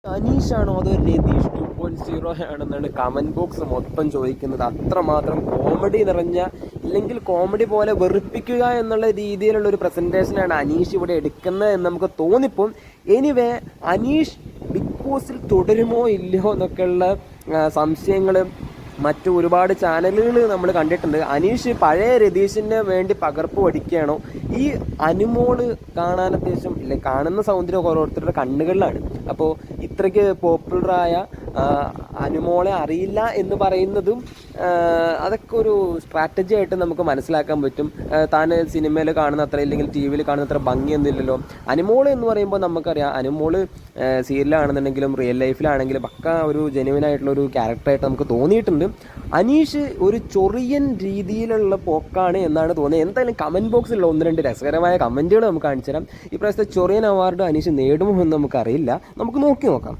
അനീഷാണോ അതോ രതീഷ് 2.0 ആണെന്നാണ് comment box മൊത്തം ചോദിക്കുന്നത്. അത്രമാത്രം കോമഡി നിറഞ്ഞ, ഇല്ലെങ്കിൽ കോമഡി പോലെ വെറുപ്പിക്കുക എന്നുള്ള രീതിയിലുള്ള ഒരു പ്രസന്റേഷനാണ് അനീഷ് ഇവിടെ എടുക്കുന്നത് എന്ന് നമുക്ക് തോന്നിപ്പോവും. എനിവേ, അനീഷ് ബിഗ് ബോസിൽ തുടരുമോ ഇല്ലയോ എന്നൊക്കെയുള്ള സംശയങ്ങൾ മറ്റു ഒരുപാട് ചാനലുകൾ നമ്മൾ കണ്ടിട്ടുണ്ട്. അനീഷ് പഴയ രതീഷിന് വേണ്ടി പകർപ്പ് പഠിക്കുകയാണോ? ഈ അനുമോള് കാണാൻ അത്യാവശ്യം ഇല്ല, കാണുന്ന സൗന്ദര്യം ഓരോരുത്തരുടെ കണ്ണുകളിലാണ്. അപ്പോൾ ഇത്രയ്ക്ക് പോപ്പുലറായ അനുമോളെ അറിയില്ല എന്ന് പറയുന്നതും അതൊക്കെ ഒരു സ്ട്രാറ്റജി ആയിട്ട് നമുക്ക് മനസ്സിലാക്കാൻ പറ്റും. താൻ സിനിമയിൽ കാണുന്ന അത്ര, ഇല്ലെങ്കിൽ ടി വിയിൽ കാണുന്ന അത്ര ഭംഗിയൊന്നുമില്ലല്ലോ. അനുമോള് എന്ന് പറയുമ്പോൾ നമുക്കറിയാം, അനുമോള് സീരിയലാണെന്നുണ്ടെങ്കിലും റിയൽ ലൈഫിലാണെങ്കിലും പക്ക ഒരു ജെന്യുവനായിട്ടുള്ള ഒരു ക്യാരക്ടറായിട്ട് നമുക്ക് തോന്നിയിട്ടുണ്ട്. അനീഷ് ഒരു ചൊറിയൻ രീതിയിലുള്ള പോക്കാണ് എന്നാണ് തോന്നിയത്. എന്തായാലും കമൻറ്റ് ബോക്സിലുള്ള 1-2 രസകരമായ കമൻറ്റുകൾ നമുക്ക് കാണിച്ചു തരാം. ഈ പ്രാവശ്യത്തെ ചൊറിയൻ അവാർഡ് അനീഷ് നേടുമോ എന്ന് നമുക്കറിയില്ല. നമുക്ക് നോക്കാം.